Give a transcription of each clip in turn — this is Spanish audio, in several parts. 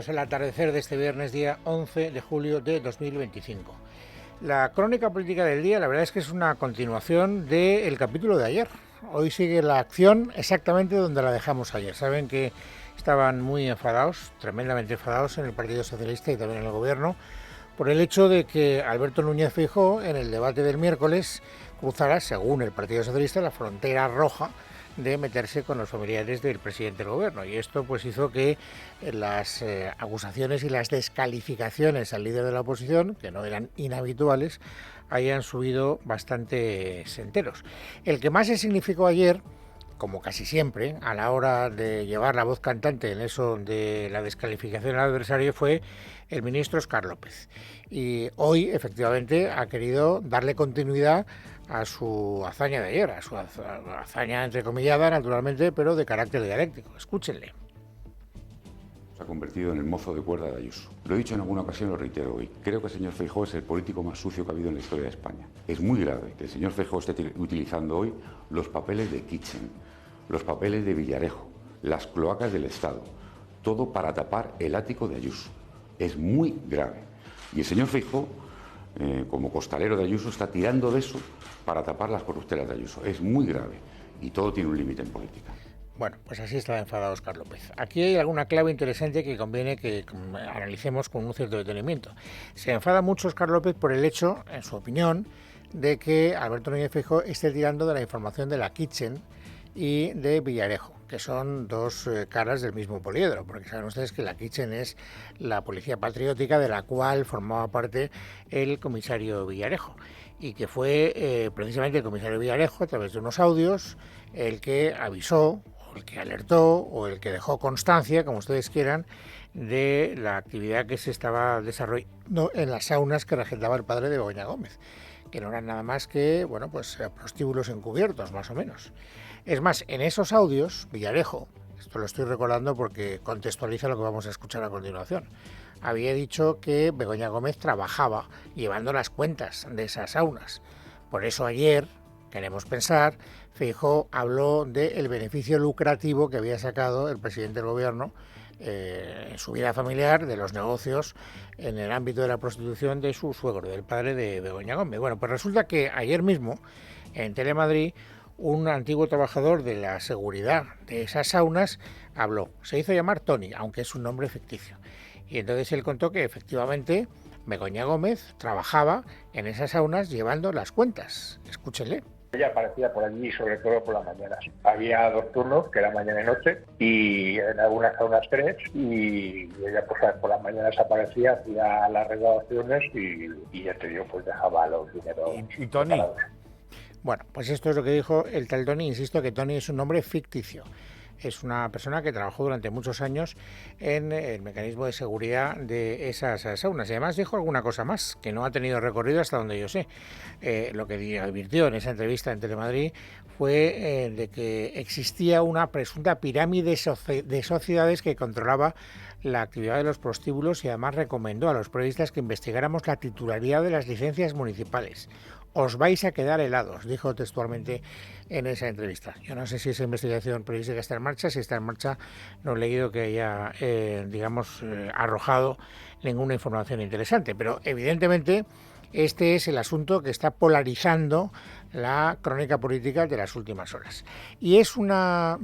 Es el atardecer de este viernes, día 11 de julio de 2025. La crónica política del día, la verdad es que es una continuación del capítulo de ayer. Hoy sigue la acción exactamente donde la dejamos ayer. Saben que estaban muy enfadados, tremendamente enfadados en el Partido Socialista y también en el Gobierno, por el hecho de que Alberto Núñez Feijóo, en el debate del miércoles, cruzara, según el Partido Socialista, la frontera roja de meterse con los familiares del presidente del gobierno, y esto pues hizo que las acusaciones y las descalificaciones al líder de la oposición, que no eran inhabituales, hayan subido bastante enteros. El que más se significó ayer, como casi siempre, a la hora de llevar la voz cantante en eso de la descalificación al adversario, fue el ministro Óscar López. Y hoy, efectivamente, ha querido darle continuidad a su hazaña de ayer, a su hazaña entrecomillada, naturalmente, pero de carácter dialéctico. Escúchenle. Se ha convertido en el mozo de cuerda de Ayuso. Lo he dicho en alguna ocasión, lo reitero hoy. Creo que el señor Feijóo es el político más sucio que ha habido en la historia de España. Es muy grave que el señor Feijóo esté utilizando hoy los papeles de Kitchen, los papeles de Villarejo, las cloacas del Estado, todo para tapar el ático de Ayuso. Es muy grave. Y el señor Feijóo, como costalero de Ayuso, está tirando de eso para tapar las corruptelas de Ayuso. Es muy grave y todo tiene un límite en política. Bueno, pues así estaba enfadado Óscar López. Aquí hay alguna clave interesante que conviene que analicemos con un cierto detenimiento. Se enfada mucho Óscar López por el hecho, en su opinión, de que Alberto Núñez Feijóo esté tirando de la información de la Kitchen y de Villarejo, que son dos caras del mismo poliedro, porque saben ustedes que la Kitchen es la policía patriótica de la cual formaba parte el comisario Villarejo, y que fue precisamente el comisario Villarejo, a través de unos audios, el que avisó, o el que alertó, o el que dejó constancia, como ustedes quieran, de la actividad que se estaba desarrollando en las saunas que regentaba el padre de Begoña Gómez, que no eran nada más que, bueno, pues prostíbulos encubiertos, más o menos. Es más, en esos audios, Villarejo, esto lo estoy recordando porque contextualiza lo que vamos a escuchar a continuación, había dicho que Begoña Gómez trabajaba llevando las cuentas de esas saunas. Por eso ayer, queremos pensar, Feijóo habló del beneficio lucrativo que había sacado el presidente del gobierno en su vida familiar, de los negocios en el ámbito de la prostitución de su suegro, del padre de Begoña Gómez. Bueno, pues resulta que ayer mismo, en Telemadrid, un antiguo trabajador de la seguridad de esas saunas habló. Se hizo llamar Tony, aunque es un nombre ficticio. Y entonces él contó que efectivamente Begoña Gómez trabajaba en esas saunas llevando las cuentas. Escúchenle. Ella aparecía por allí, sobre todo por las mañanas. Había dos turnos, que era mañana y noche, y en algunas saunas tres, y ella pues por las mañanas aparecía, hacía las recaudaciones y ya te digo, pues dejaba los dineros. ¿Y Tony? Bueno, pues esto es lo que dijo el tal Tony. Insisto que Tony es un nombre ficticio. Es una persona que trabajó durante muchos años en el mecanismo de seguridad de esas saunas. Y además dijo alguna cosa más, que no ha tenido recorrido hasta donde yo sé. Lo que advirtió en esa entrevista en Telemadrid fue de que existía una presunta pirámide de sociedades que controlaba la actividad de los prostíbulos, y además recomendó a los periodistas que investigáramos la titularidad de las licencias municipales. Os vais a quedar helados, dijo textualmente en esa entrevista. Yo no sé si esa investigación periodística está en marcha. Si está en marcha, no he leído que haya, arrojado ninguna información interesante. Pero evidentemente este es el asunto que está polarizando la crónica política de las últimas horas. Y es una,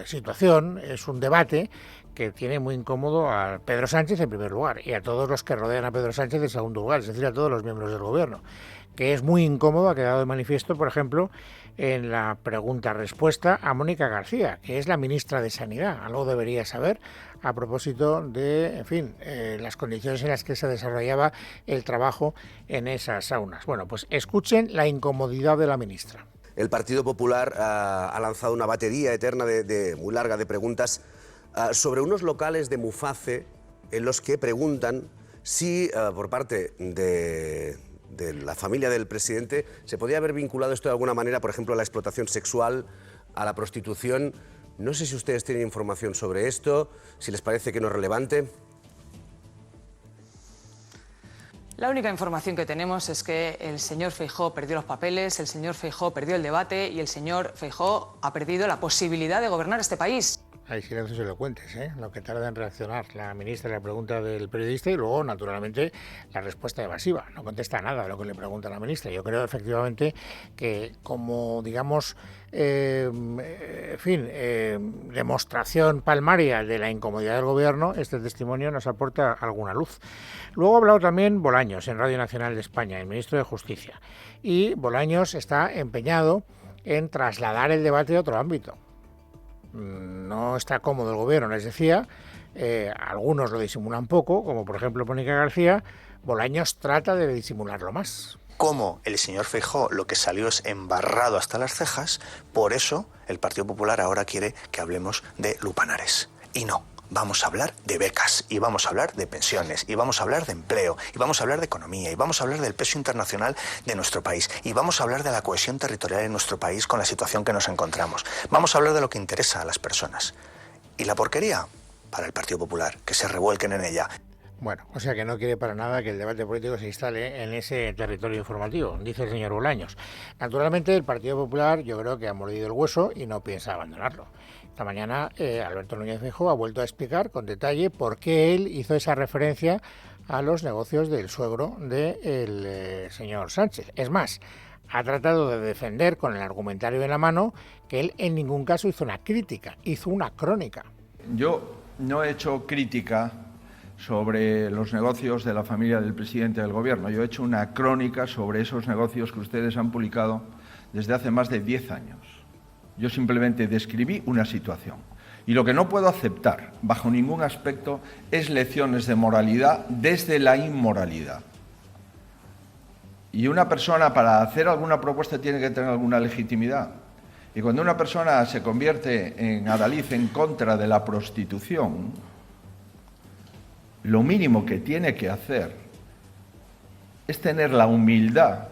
situación, es un debate que tiene muy incómodo a Pedro Sánchez en primer lugar y a todos los que rodean a Pedro Sánchez en segundo lugar, es decir, a todos los miembros del gobierno, que es muy incómodo, ha quedado de manifiesto, por ejemplo, en la pregunta-respuesta a Mónica García, que es la ministra de Sanidad. Algo debería saber a propósito de, las condiciones en las que se desarrollaba el trabajo en esas saunas. Bueno, pues escuchen la incomodidad de la ministra. El Partido Popular ha lanzado una batería eterna muy larga de preguntas sobre unos locales de Muface en los que preguntan si por parte de la familia del presidente se podía haber vinculado esto de alguna manera, por ejemplo, a la explotación sexual, a la prostitución. No sé si ustedes tienen información sobre esto, si les parece que no es relevante. La única información que tenemos es que el señor Feijóo perdió los papeles, el señor Feijóo perdió el debate y el señor Feijóo ha perdido la posibilidad de gobernar este país. hay silencios elocuentes, lo que tarda en reaccionar la ministra a la pregunta del periodista y luego, naturalmente, la respuesta evasiva. No contesta nada a lo que le pregunta la ministra. Yo creo, efectivamente, que como, digamos, demostración palmaria de la incomodidad del Gobierno, este testimonio nos aporta alguna luz. Luego ha hablado también Bolaños en Radio Nacional de España, el ministro de Justicia. Y Bolaños está empeñado en trasladar el debate a otro ámbito. No está cómodo el Gobierno, les decía, algunos lo disimulan poco, como por ejemplo Mónica García. Bolaños trata de disimularlo más. Como el señor Feijóo lo que salió es embarrado hasta las cejas, por eso el Partido Popular ahora quiere que hablemos de lupanares. Y no, vamos a hablar de becas, y vamos a hablar de pensiones, y vamos a hablar de empleo, y vamos a hablar de economía, y vamos a hablar del peso internacional de nuestro país, y vamos a hablar de la cohesión territorial en nuestro país con la situación que nos encontramos. Vamos a hablar de lo que interesa a las personas. Y la porquería, para el Partido Popular, que se revuelquen en ella. Bueno, o sea que no quiere para nada que el debate político se instale en ese territorio informativo, dice el señor Bolaños. Naturalmente, el Partido Popular yo creo que ha mordido el hueso y no piensa abandonarlo. Esta mañana Alberto Núñez Feijóo ha vuelto a explicar con detalle por qué él hizo esa referencia a los negocios del suegro del señor Sánchez. Es más, ha tratado de defender con el argumentario en la mano que él en ningún caso hizo una crítica, hizo una crónica. Yo no he hecho crítica sobre los negocios de la familia del presidente del Gobierno. Yo he hecho una crónica sobre esos negocios que ustedes han publicado desde hace más de 10 años. Yo simplemente describí una situación. Y lo que no puedo aceptar, bajo ningún aspecto, es lecciones de moralidad desde la inmoralidad. Y una persona, para hacer alguna propuesta, tiene que tener alguna legitimidad. Y cuando una persona se convierte en adalid en contra de la prostitución, lo mínimo que tiene que hacer es tener la humildad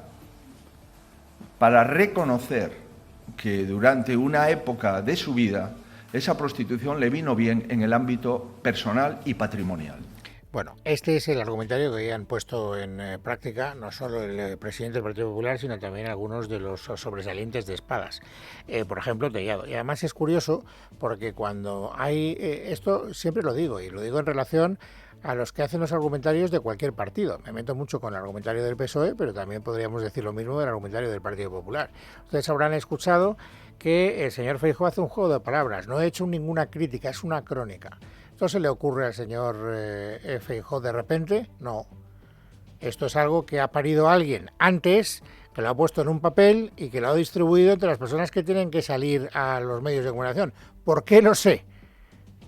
para reconocer que durante una época de su vida esa prostitución le vino bien en el ámbito personal y patrimonial. Bueno, este es el argumentario que han puesto en práctica no solo el presidente del Partido Popular, sino también algunos de los sobresalientes de Espadas. Por ejemplo, Tellado. Y además es curioso porque cuando hay... esto siempre lo digo, y lo digo en relación a los que hacen los argumentarios de cualquier partido. Me meto mucho con el argumentario del PSOE, pero también podríamos decir lo mismo del argumentario del Partido Popular. Ustedes habrán escuchado que el señor Feijóo hace un juego de palabras. No he hecho ninguna crítica, es una crónica. ¿Esto se le ocurre al señor Feijóo de repente? No. Esto es algo que ha parido alguien antes, que lo ha puesto en un papel y que lo ha distribuido entre las personas que tienen que salir a los medios de comunicación. ¿Por qué? No sé.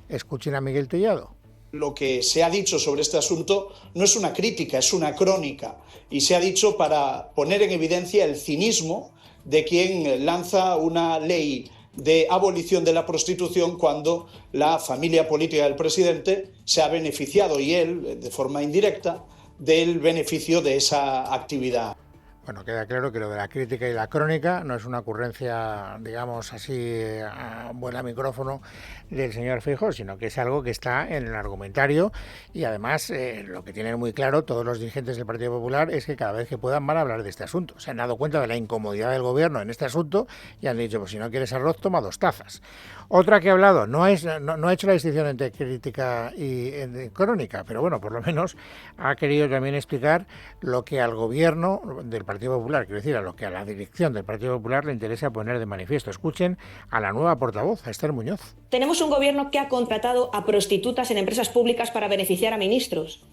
Escuchen a Miguel Tellado. Lo que se ha dicho sobre este asunto no es una crítica, es una crónica. Y se ha dicho para poner en evidencia el cinismo de quien lanza una ley de abolición de la prostitución cuando la familia política del presidente se ha beneficiado, y él, de forma indirecta, del beneficio de esa actividad. Bueno, queda claro que lo de la crítica y la crónica no es una ocurrencia, digamos así, a buena micrófono del señor Feijóo, sino que es algo que está en el argumentario y además lo que tienen muy claro todos los dirigentes del Partido Popular es que cada vez que puedan van a hablar de este asunto. Se han dado cuenta de la incomodidad del gobierno en este asunto y han dicho, pues si no quieres arroz, toma 2 tazas. Otra que ha hablado, no ha hecho la distinción entre crítica y crónica, pero bueno, por lo menos ha querido también explicar lo que al gobierno del Partido Popular, quiero decir, a lo que a la dirección del Partido Popular le interesa poner de manifiesto. Escuchen a la nueva portavoz, a Esther Muñoz. Tenemos un gobierno que ha contratado a prostitutas en empresas públicas para beneficiar a ministros.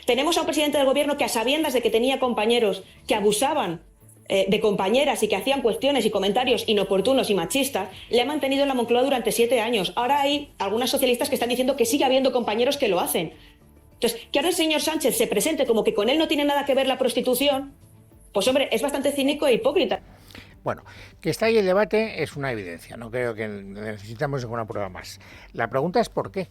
Tenemos a un presidente del gobierno que, a sabiendas de que tenía compañeros que abusaban de compañeras y que hacían cuestiones y comentarios inoportunos y machistas, le ha mantenido en la Moncloa durante 7 años. Ahora hay algunas socialistas que están diciendo que sigue habiendo compañeros que lo hacen. Entonces, que ahora el señor Sánchez se presente como que con él no tiene nada que ver la prostitución, pues hombre, es bastante cínico e hipócrita. Bueno, que está ahí el debate es una evidencia, no creo que necesitamos ninguna prueba más. La pregunta es ¿por qué?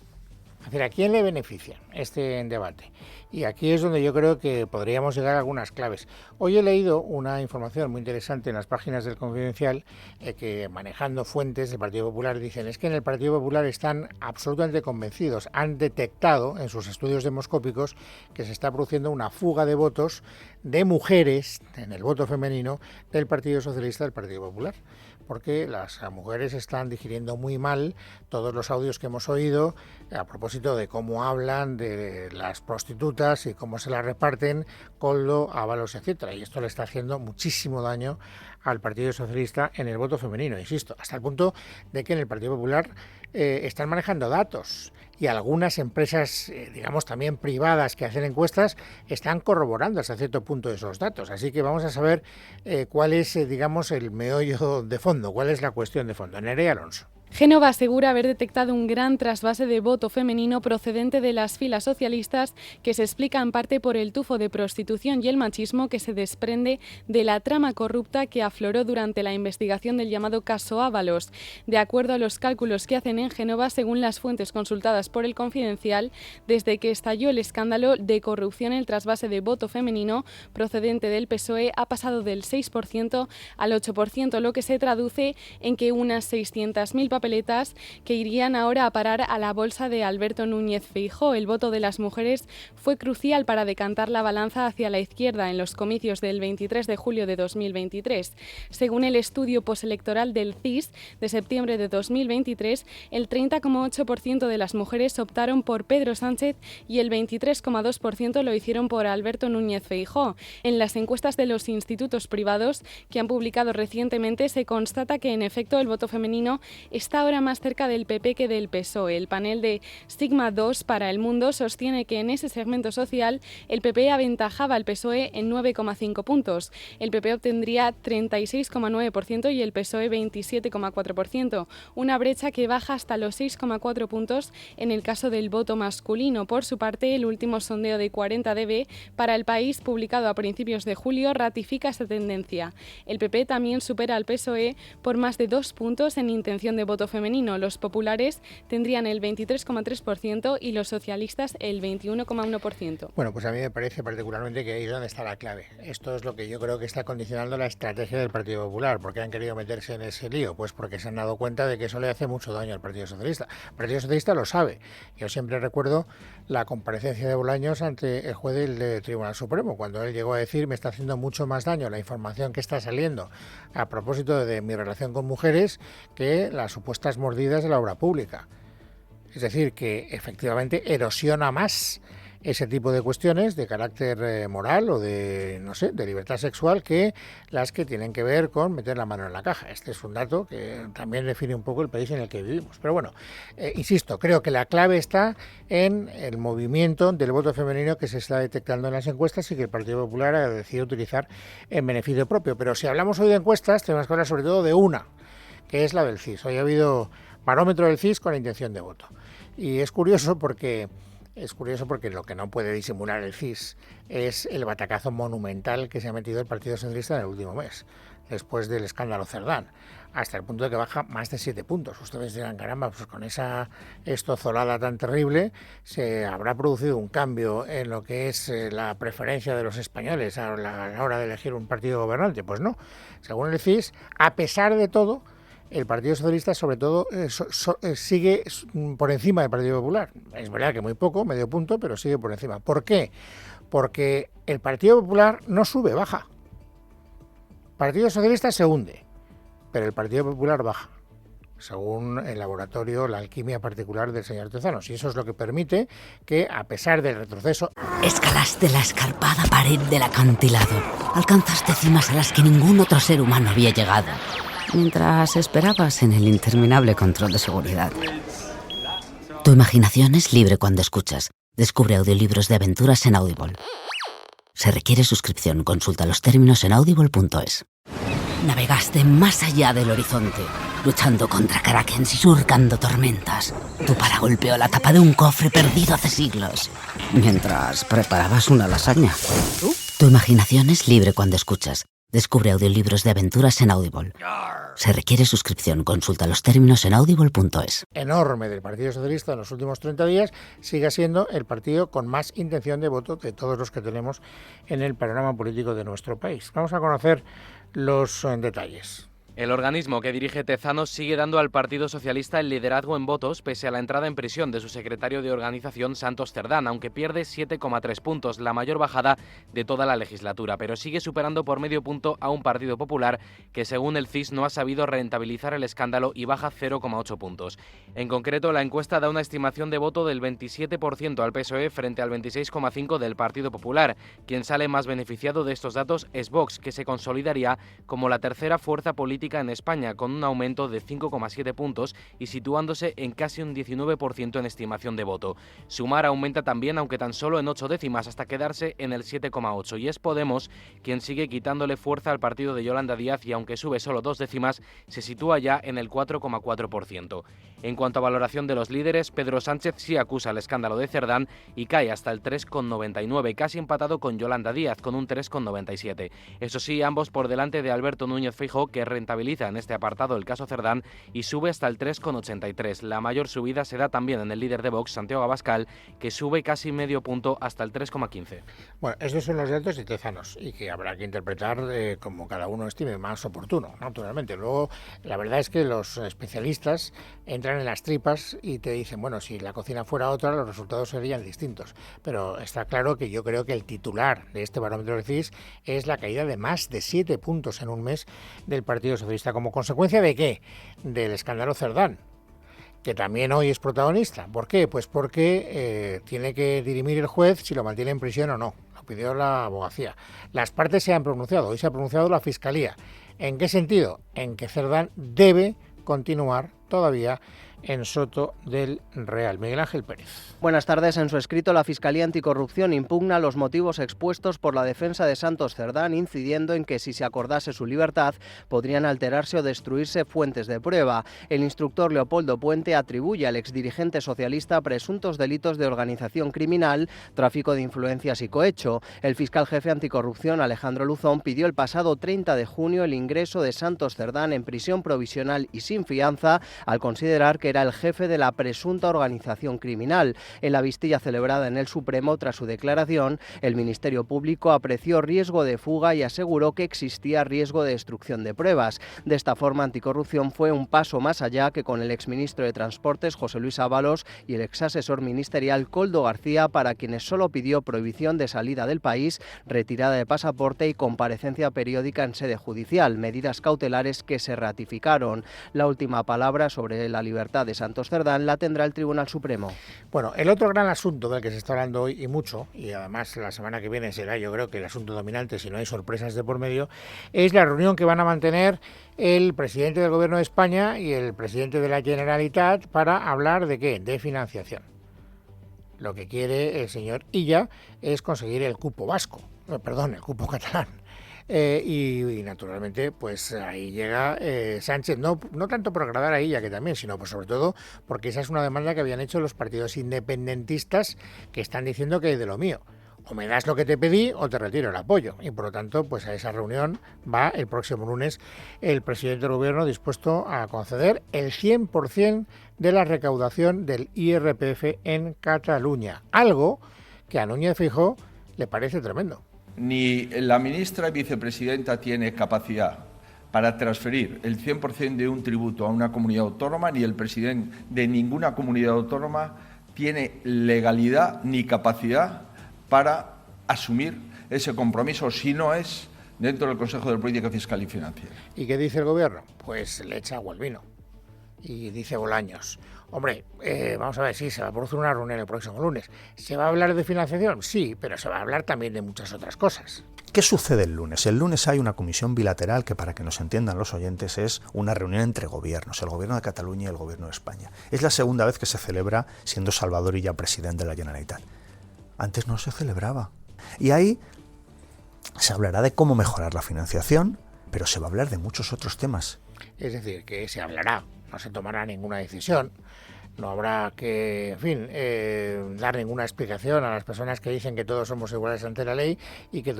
Es decir, ¿a quién le beneficia este debate? Y aquí es donde yo creo que podríamos llegar a algunas claves. Hoy he leído una información muy interesante en las páginas del Confidencial que, manejando fuentes del Partido Popular, dicen es que en el Partido Popular están absolutamente convencidos, han detectado en sus estudios demoscópicos que se está produciendo una fuga de votos de mujeres en el voto femenino del Partido Socialista del Partido Popular. porque las mujeres están digiriendo muy mal todos los audios que hemos oído a propósito de cómo hablan de las prostitutas y cómo se las reparten, Koldo, Ábalos, etcétera. Y esto le está haciendo muchísimo daño al Partido Socialista en el voto femenino, insisto, hasta el punto de que en el Partido Popular están manejando datos y algunas empresas, digamos también privadas que hacen encuestas, están corroborando hasta cierto punto esos datos. Así que vamos a saber cuál es, digamos, el meollo de fondo, cuál es la cuestión de fondo. Nerea Alonso. Génova asegura haber detectado un gran trasvase de voto femenino procedente de las filas socialistas que se explica en parte por el tufo de prostitución y el machismo que se desprende de la trama corrupta que afloró durante la investigación del llamado caso Ábalos. De acuerdo a los cálculos que hacen en Génova, según las fuentes consultadas por El Confidencial, desde que estalló el escándalo de corrupción, el trasvase de voto femenino procedente del PSOE ha pasado del 6% al 8%, lo que se traduce en que unas 600.000 papeletas que irían ahora a parar a la bolsa de Alberto Núñez Feijóo. El voto de las mujeres fue crucial para decantar la balanza hacia la izquierda en los comicios del 23 de julio de 2023. Según el estudio postelectoral del CIS de septiembre de 2023, el 30,8% de las mujeres optaron por Pedro Sánchez y el 23,2% lo hicieron por Alberto Núñez Feijóo. En las encuestas de los institutos privados que han publicado recientemente se constata que en efecto el voto femenino está ahora más cerca del PP que del PSOE. El panel de Sigma 2 para El Mundo sostiene que en ese segmento social el PP aventajaba al PSOE en 9,5 puntos. El PP obtendría 36,9% y el PSOE 27,4%, una brecha que baja hasta los 6,4 puntos en el caso del voto masculino. Por su parte, el último sondeo de 40DB para El País, publicado a principios de julio, ratifica esta tendencia. El PP también supera al PSOE por más de 2 puntos en intención de voto femenino. Los populares tendrían el 23,3% y los socialistas el 21,1%. Bueno, pues a mí me parece particularmente que ahí es donde está la clave. Esto es lo que yo creo que está condicionando la estrategia del Partido Popular. ¿Por qué han querido meterse en ese lío? Pues porque se han dado cuenta de que eso le hace mucho daño al Partido Socialista. El Partido Socialista lo sabe. Yo siempre recuerdo la comparecencia de Bolaños ante el juez del Tribunal Supremo, cuando él llegó a decir: me está haciendo mucho más daño la información que está saliendo a propósito de mi relación con mujeres que las supuestas mordidas de la obra pública. Es decir, que efectivamente erosiona más ese tipo de cuestiones de carácter moral o de, no sé, de libertad sexual que las que tienen que ver con meter la mano en la caja. Este es un dato que también define un poco el país en el que vivimos. Pero bueno, insisto, creo que la clave está en el movimiento del voto femenino que se está detectando en las encuestas y que el Partido Popular ha decidido utilizar en beneficio propio. Pero si hablamos hoy de encuestas, tenemos que hablar sobre todo de una, que es la del CIS. Hoy ha habido barómetro del CIS con la intención de voto. Y es curioso porque lo que no puede disimular el CIS es el batacazo monumental que se ha metido el Partido Socialista en el último mes, después del escándalo Cerdán, hasta el punto de que baja más de 7 puntos. Ustedes dirán, caramba, pues con esa estozolada tan terrible se habrá producido un cambio en lo que es la preferencia de los españoles a la hora de elegir un partido gobernante. Pues no, según el CIS, a pesar de todo, el Partido Socialista, sobre todo, sigue por encima del Partido Popular. Es verdad que muy poco, medio punto, pero sigue por encima. ¿Por qué? Porque el Partido Popular no sube, baja. El Partido Socialista se hunde, pero el Partido Popular baja, según el laboratorio, la alquimia particular del señor Tezanos. Y eso es lo que permite que, a pesar del retroceso... Escalaste la escarpada pared del acantilado. Alcanzaste cimas a las que ningún otro ser humano había llegado, mientras esperabas en el interminable control de seguridad. Tu imaginación es libre cuando escuchas. Descubre audiolibros de aventuras en Audible. Se requiere suscripción. Consulta los términos en audible.es. Navegaste más allá del horizonte, luchando contra krakens y surcando tormentas. Tu para golpeó la tapa de un cofre perdido hace siglos, mientras preparabas una lasaña. Tu imaginación es libre cuando escuchas. Descubre audiolibros de aventuras en Audible. Se requiere suscripción. Consulta los términos en audible.es. Enorme del Partido Socialista en los últimos 30 días, sigue siendo el partido con más intención de voto de todos los que tenemos en el panorama político de nuestro país. Vamos a conocer los detalles. El organismo que dirige Tezanos sigue dando al Partido Socialista el liderazgo en votos pese a la entrada en prisión de su secretario de organización, Santos Cerdán, aunque pierde 7,3 puntos, la mayor bajada de toda la legislatura, pero sigue superando por medio punto a un Partido Popular que, según el CIS, no ha sabido rentabilizar el escándalo y baja 0,8 puntos. En concreto, la encuesta da una estimación de voto del 27% al PSOE frente al 26,5% del Partido Popular. Quien sale más beneficiado de estos datos es Vox, que se consolidaría como la tercera fuerza política en España, con un aumento de 5,7 puntos y situándose en casi un 19% en estimación de voto. Sumar aumenta también, aunque tan solo en 8 décimas, hasta quedarse en el 7,8. Y es Podemos quien sigue quitándole fuerza al partido de Yolanda Díaz y, aunque sube solo 2 décimas, se sitúa ya en el 4,4%. En cuanto a valoración de los líderes, Pedro Sánchez sí acusa el escándalo de Cerdán y cae hasta el 3,99, casi empatado con Yolanda Díaz, con un 3,97. Eso sí, ambos por delante de Alberto Núñez Feijóo, que rentabiliza en este apartado el caso Cerdán y sube hasta el 3,83. La mayor subida se da también en el líder de Vox, Santiago Abascal, que sube casi medio punto hasta el 3,15. Bueno, estos son los datos de Tezanos y que habrá que interpretar como cada uno estime más oportuno, naturalmente. Luego, la verdad es que los especialistas entran en las tripas y te dicen, bueno, si la cocina fuera otra, los resultados serían distintos. Pero está claro que yo creo que el titular de este barómetro del CIS es la caída de más de 7 puntos en un mes del Partido Socialista. ¿Como consecuencia de qué? Del escándalo Cerdán, que también hoy es protagonista. ¿Por qué? Pues porque tiene que dirimir el juez si lo mantiene en prisión o no. Lo pidió la abogacía. Las partes se han pronunciado. Hoy se ha pronunciado la Fiscalía. ¿En qué sentido? En que Cerdán debe continuar todavía en Soto del Real. Miguel Ángel Pérez. Buenas tardes. En su escrito, la Fiscalía Anticorrupción impugna los motivos expuestos por la defensa de Santos Cerdán, incidiendo en que si se acordase su libertad, podrían alterarse o destruirse fuentes de prueba. El instructor Leopoldo Puente atribuye al exdirigente socialista presuntos delitos de organización criminal, tráfico de influencias y cohecho. El fiscal jefe anticorrupción, Alejandro Luzón, pidió el pasado 30 de junio el ingreso de Santos Cerdán en prisión provisional y sin fianza, al considerar que era el jefe de la presunta organización criminal. En la vistilla celebrada en el Supremo, tras su declaración, el Ministerio Público apreció riesgo de fuga y aseguró que existía riesgo de destrucción de pruebas. De esta forma, Anticorrupción fue un paso más allá que con el exministro de Transportes, José Luis Ábalos, y el exasesor ministerial, Koldo García, para quienes solo pidió prohibición de salida del país, retirada de pasaporte y comparecencia periódica en sede judicial, medidas cautelares que se ratificaron. La última palabra sobre la libertad de Santos Cerdán la tendrá el Tribunal Supremo. Bueno, el otro gran asunto del que se está hablando hoy y mucho, y además la semana que viene será, yo creo que el asunto dominante, si no hay sorpresas de por medio, es la reunión que van a mantener el presidente del Gobierno de España y el presidente de la Generalitat para hablar de ¿qué? De financiación. Lo que quiere el señor Illa es conseguir el cupo vasco, el cupo catalán. Y naturalmente pues ahí llega Sánchez, no tanto por agradar a ella, que también, sino pues sobre todo porque esa es una demanda que habían hecho los partidos independentistas, que están diciendo que hay de lo mío, o me das lo que te pedí o te retiro el apoyo, y por lo tanto pues a esa reunión va el próximo lunes el presidente del Gobierno dispuesto a conceder el 100% de la recaudación del IRPF en Cataluña, algo que a Núñez Feijóo le parece tremendo. Ni la ministra y vicepresidenta tiene capacidad para transferir el 100% de un tributo a una comunidad autónoma, ni el presidente de ninguna comunidad autónoma tiene legalidad ni capacidad para asumir ese compromiso, si no es dentro del Consejo de Política Fiscal y Financiera. ¿Y qué dice el Gobierno? Pues le echa agua al vino. Y dice Bolaños, hombre, vamos a ver, sí, se va a producir una reunión el próximo lunes. ¿Se va a hablar de financiación? Sí, pero se va a hablar también de muchas otras cosas. ¿Qué sucede el lunes? El lunes hay una comisión bilateral que, para que nos entiendan los oyentes, es una reunión entre gobiernos, el Gobierno de Cataluña y el Gobierno de España. Es la segunda vez que se celebra siendo Salvador Illa presidente de la Generalitat. Antes no se celebraba. Y ahí se hablará de cómo mejorar la financiación, pero se va a hablar de muchos otros temas. Es decir, que se hablará, no se tomará ninguna decisión, no habrá que, en fin, dar ninguna explicación a las personas que dicen que todos somos iguales ante la ley y que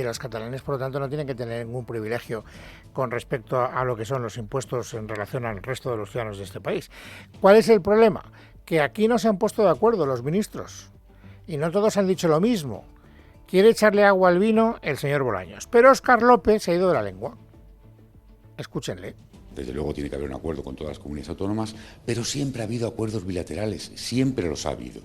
los catalanes, por lo tanto, no tienen que tener ningún privilegio con respecto a lo que son los impuestos en relación al resto de los ciudadanos de este país. ¿Cuál es el problema? Que aquí no se han puesto de acuerdo los ministros y no todos han dicho lo mismo. Quiere echarle agua al vino el señor Bolaños, pero Óscar López se ha ido de la lengua. Escúchenle. Desde luego tiene que haber un acuerdo con todas las comunidades autónomas, pero siempre ha habido acuerdos bilaterales, siempre los ha habido.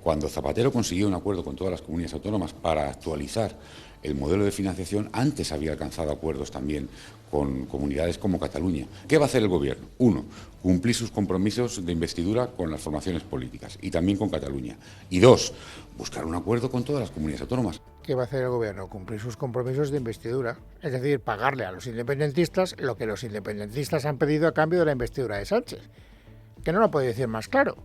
Cuando Zapatero consiguió un acuerdo con todas las comunidades autónomas para actualizar el modelo de financiación, antes había alcanzado acuerdos también con comunidades como Cataluña. ¿Qué va a hacer el Gobierno? 1. Cumplir sus compromisos de investidura con las formaciones políticas y también con Cataluña. Y 2. Buscar un acuerdo con todas las comunidades autónomas. ¿Qué va a hacer el Gobierno? Cumplir sus compromisos de investidura, es decir, pagarle a los independentistas lo que los independentistas han pedido a cambio de la investidura de Sánchez. Que no lo puede decir más claro.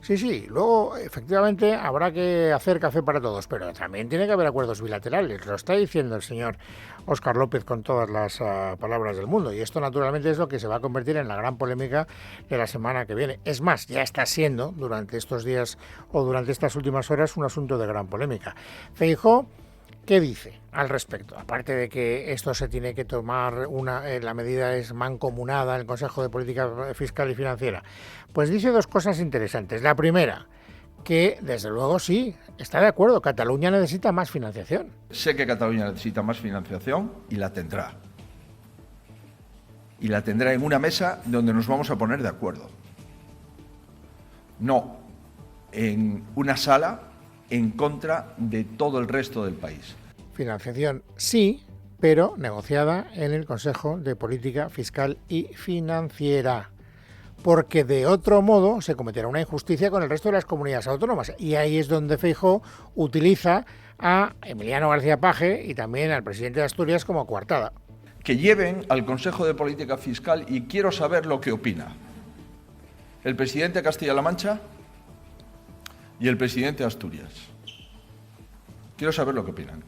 Sí, luego efectivamente habrá que hacer café para todos, pero también tiene que haber acuerdos bilaterales, lo está diciendo el señor Óscar López con todas las palabras del mundo, y esto naturalmente es lo que se va a convertir en la gran polémica de la semana que viene. Es más, ya está siendo durante estos días o durante estas últimas horas un asunto de gran polémica. Feijóo, ¿qué dice al respecto? Aparte de que esto se tiene que tomar, la medida es mancomunada en el Consejo de Política Fiscal y Financiera. Pues dice dos cosas interesantes. La primera, que desde luego sí, está de acuerdo, Cataluña necesita más financiación. Sé que Cataluña necesita más financiación y la tendrá. Y la tendrá en una mesa donde nos vamos a poner de acuerdo. No en una sala en contra de todo el resto del país. Financiación sí, pero negociada en el Consejo de Política Fiscal y Financiera, porque de otro modo se cometerá una injusticia con el resto de las comunidades autónomas, y ahí es donde Feijóo utiliza a Emiliano García Paje y también al presidente de Asturias como coartada. Que lleven al Consejo de Política Fiscal, y quiero saber lo que opina el presidente de Castilla-La Mancha y el presidente de Asturias. Quiero saber lo que opinan.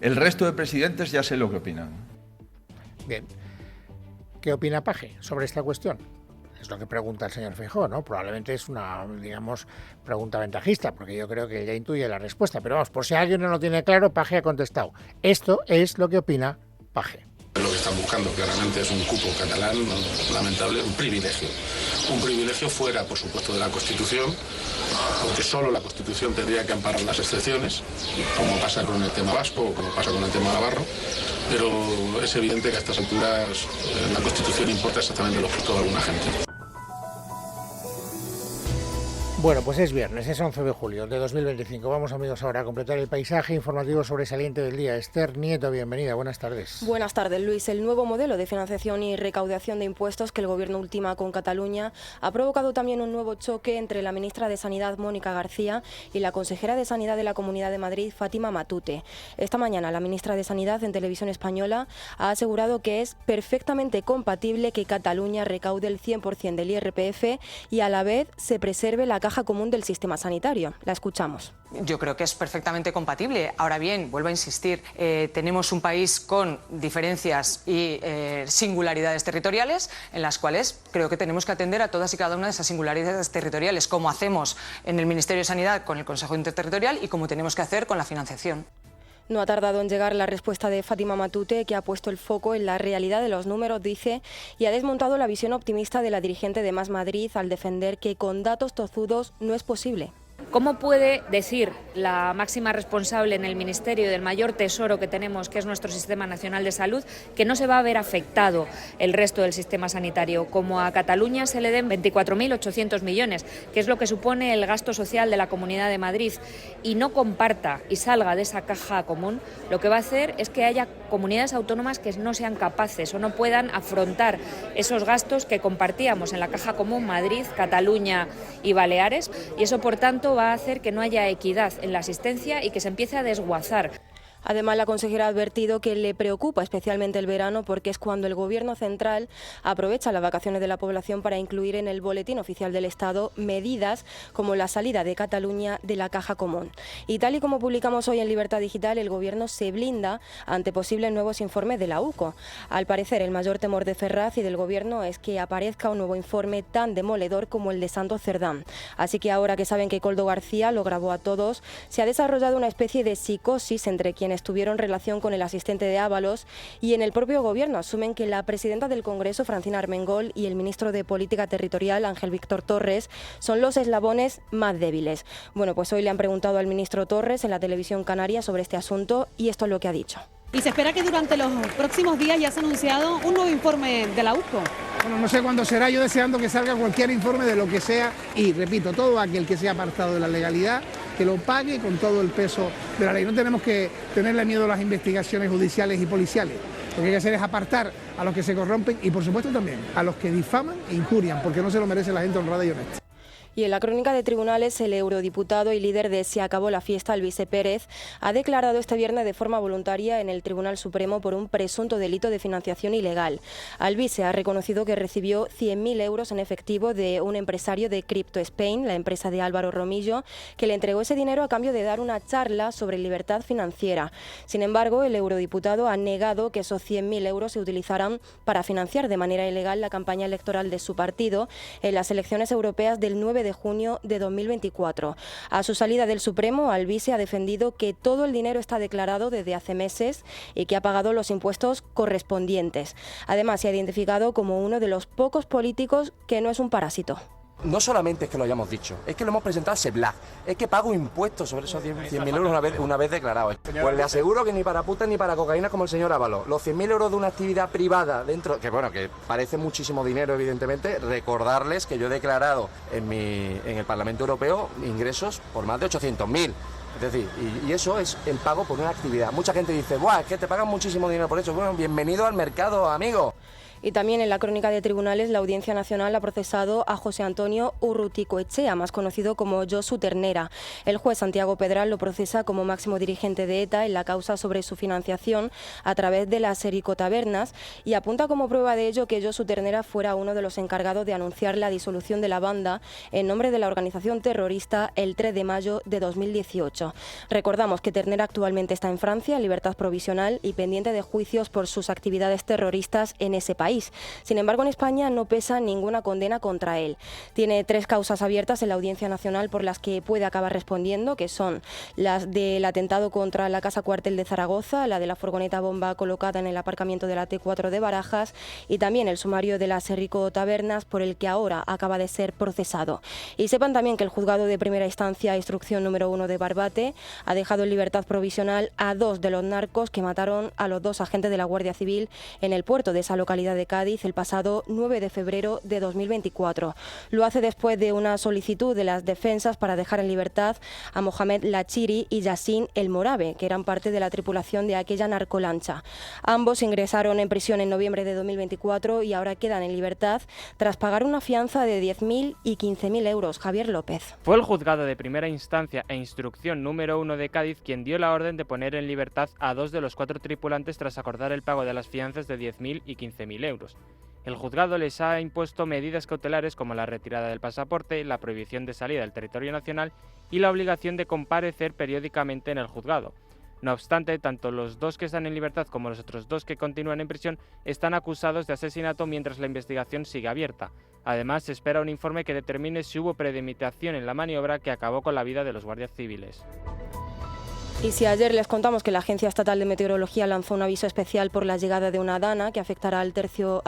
El resto de presidentes ya sé lo que opinan. Bien. ¿Qué opina Paje sobre esta cuestión? Es lo que pregunta el señor Feijóo, ¿no? Probablemente es una, pregunta ventajista, porque yo creo que ya intuye la respuesta. Pero vamos, por si alguien no lo tiene claro, Paje ha contestado. Esto es lo que opina Paje. Lo que están buscando claramente es un cupo catalán, lamentable, un privilegio. Un privilegio fuera, por supuesto, de la Constitución, porque solo la Constitución tendría que amparar las excepciones, como pasa con el tema vasco o como pasa con el tema navarro, pero es evidente que a estas alturas la Constitución importa exactamente lo que toda alguna gente. Bueno, pues es viernes, es 11 de julio de 2025. Vamos, amigos, ahora a completar el paisaje informativo sobresaliente del día. Esther Nieto, bienvenida, buenas tardes. Buenas tardes, Luis. El nuevo modelo de financiación y recaudación de impuestos que el Gobierno ultima con Cataluña ha provocado también un nuevo choque entre la ministra de Sanidad, Mónica García, y la consejera de Sanidad de la Comunidad de Madrid, Fátima Matute. Esta mañana la ministra de Sanidad en Televisión Española ha asegurado que es perfectamente compatible que Cataluña recaude el 100% del IRPF y a la vez se preserve la caja común del sistema sanitario. La escuchamos. Yo creo que es perfectamente compatible. Ahora bien, vuelvo a insistir, tenemos un país con diferencias y singularidades territoriales en las cuales creo que tenemos que atender a todas y cada una de esas singularidades territoriales, como hacemos en el Ministerio de Sanidad con el Consejo Interterritorial y como tenemos que hacer con la financiación. No ha tardado en llegar la respuesta de Fátima Matute, que ha puesto el foco en la realidad de los números, dice, y ha desmontado la visión optimista de la dirigente de Más Madrid al defender que con datos tozudos no es posible. ¿Cómo puede decir la máxima responsable en el Ministerio del mayor tesoro que tenemos, que es nuestro Sistema Nacional de Salud, que no se va a ver afectado el resto del sistema sanitario? Como a Cataluña se le den 24.800 millones, que es lo que supone el gasto social de la Comunidad de Madrid, y no comparta y salga de esa caja común, lo que va a hacer es que haya comunidades autónomas que no sean capaces o no puedan afrontar esos gastos que compartíamos en la caja común Madrid, Cataluña y Baleares, y eso, por tanto, va a hacer que no haya equidad en la asistencia y que se empiece a desguazar. Además, la consejera ha advertido que le preocupa especialmente el verano porque es cuando el Gobierno central aprovecha las vacaciones de la población para incluir en el Boletín Oficial del Estado medidas como la salida de Cataluña de la caja común. Y tal y como publicamos hoy en Libertad Digital, el Gobierno se blinda ante posibles nuevos informes de la UCO. Al parecer, el mayor temor de Ferraz y del Gobierno es que aparezca un nuevo informe tan demoledor como el de Santos Cerdán. Así que ahora que saben que Koldo García lo grabó a todos, se ha desarrollado una especie de psicosis entre quienes tuvieron relación con el asistente de Ábalos, y en el propio Gobierno asumen que la presidenta del Congreso, Francina Armengol, y el ministro de Política Territorial, Ángel Víctor Torres, son los eslabones más débiles. Bueno, pues hoy le han preguntado al ministro Torres en la televisión canaria sobre este asunto y esto es lo que ha dicho. Y se espera que durante los próximos días ya se ha anunciado un nuevo informe de la USCO. Bueno, no sé cuándo será, yo deseando que salga cualquier informe de lo que sea y, repito, todo aquel que sea apartado de la legalidad, que lo pague con todo el peso de la ley. No tenemos que tenerle miedo a las investigaciones judiciales y policiales. Lo que hay que hacer es apartar a los que se corrompen y, por supuesto, también a los que difaman e injurian, porque no se lo merece la gente honrada y honesta. Y en la crónica de tribunales, el eurodiputado y líder de Se acabó la fiesta, Alvise Pérez, ha declarado este viernes de forma voluntaria en el Tribunal Supremo por un presunto delito de financiación ilegal. Alvise ha reconocido que recibió 100.000 euros en efectivo de un empresario de Crypto Spain, la empresa de Álvaro Romillo, que le entregó ese dinero a cambio de dar una charla sobre libertad financiera. Sin embargo, el eurodiputado ha negado que esos 100.000 euros se utilizaran para financiar de manera ilegal la campaña electoral de su partido en las elecciones europeas del 9 de junio de 2024. A su salida del Supremo, Alvise ha defendido que todo el dinero está declarado desde hace meses y que ha pagado los impuestos correspondientes. Además, se ha identificado como uno de los pocos políticos que no es un parásito. No solamente es que lo hayamos dicho, es que lo hemos presentado a SEBLAG, es que pago impuestos sobre esos 100.000 euros una vez declarados. Pues le aseguro que ni para putas ni para cocaína como el señor Ábalos. Los 100.000 euros de una actividad privada dentro, que bueno, que parece muchísimo dinero evidentemente, recordarles que yo he declarado en el Parlamento Europeo ingresos por más de 800.000. Es decir, y eso es el pago por una actividad. Mucha gente dice, ¡buah, es que te pagan muchísimo dinero por eso! Bueno, bienvenido al mercado, amigo. Y también en la crónica de tribunales, la Audiencia Nacional ha procesado a José Antonio Urruticoechea, más conocido como Josu Ternera. El juez Santiago Pedral lo procesa como máximo dirigente de ETA en la causa sobre su financiación a través de las Ericotabernas y apunta como prueba de ello que Josu Ternera fuera uno de los encargados de anunciar la disolución de la banda en nombre de la organización terrorista el 3 de mayo de 2018. Recordamos que Ternera actualmente está en Francia en libertad provisional y pendiente de juicios por sus actividades terroristas en ese país. Sin embargo, en España no pesa ninguna condena contra él. Tiene 3 causas abiertas en la Audiencia Nacional por las que puede acabar respondiendo, que son las del atentado contra la Casa Cuartel de Zaragoza, la de la furgoneta bomba colocada en el aparcamiento de la T4 de Barajas y también el sumario de las Ericotabernas por el que ahora acaba de ser procesado. Y sepan también que el juzgado de primera instancia, instrucción número 1 de Barbate, ha dejado en libertad provisional a 2 de los narcos que mataron a los 2 agentes de la Guardia Civil en el puerto de esa localidad de Cádiz el pasado 9 de febrero de 2024. Lo hace después de una solicitud de las defensas para dejar en libertad a Mohamed Lachiri y Yassin El Morabe, que eran parte de la tripulación de aquella narcolancha. Ambos ingresaron en prisión en noviembre de 2024 y ahora quedan en libertad tras pagar una fianza de 10.000 y 15.000 euros. Javier López. Fue el juzgado de primera instancia e instrucción número 1 de Cádiz quien dio la orden de poner en libertad a 2 de los 4 tripulantes tras acordar el pago de las fianzas de 10.000 y 15.000 euros. El juzgado les ha impuesto medidas cautelares como la retirada del pasaporte, la prohibición de salida del territorio nacional y la obligación de comparecer periódicamente en el juzgado. No obstante, tanto los 2 que están en libertad como los otros 2 que continúan en prisión están acusados de asesinato mientras la investigación sigue abierta. Además, se espera un informe que determine si hubo premeditación en la maniobra que acabó con la vida de los guardias civiles. Y si ayer les contamos que la Agencia Estatal de Meteorología lanzó un aviso especial por la llegada de una dana que afectará al tercio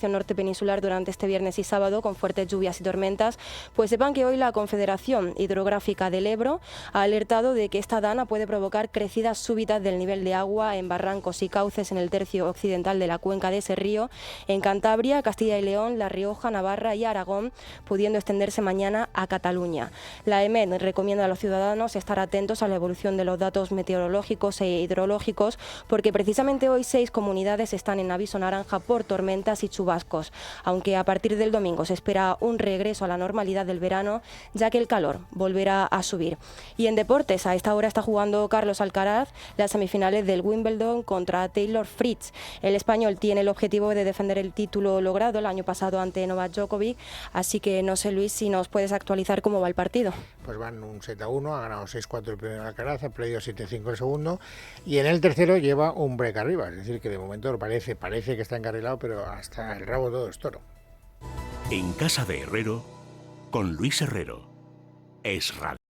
norte peninsular durante este viernes y sábado con fuertes lluvias y tormentas, pues sepan que hoy la Confederación Hidrográfica del Ebro ha alertado de que esta dana puede provocar crecidas súbitas del nivel de agua en barrancos y cauces en el tercio occidental de la cuenca de ese río, en Cantabria, Castilla y León, La Rioja, Navarra y Aragón, pudiendo extenderse mañana a Cataluña. La EMET recomienda a los ciudadanos estar atentos a la evolución de los datos meteorológicos e hidrológicos porque precisamente hoy 6 comunidades están en aviso naranja por tormentas y chubascos, aunque a partir del domingo se espera un regreso a la normalidad del verano ya que el calor volverá a subir. Y en deportes, a esta hora está jugando Carlos Alcaraz las semifinales del Wimbledon contra Taylor Fritz. El español tiene el objetivo de defender el título logrado el año pasado ante Novak Djokovic, así que no sé, Luis, si nos puedes actualizar cómo va el partido. Pues van un 7-1, ha ganado 6-4 el primero Alcaraz, ha perdido 7-5 el segundo y en el tercero lleva un break arriba, es decir que de momento parece que está encarrilado, pero hasta el rabo todo es toro. En casa de Herrero, con Luis Herrero, Es Radio.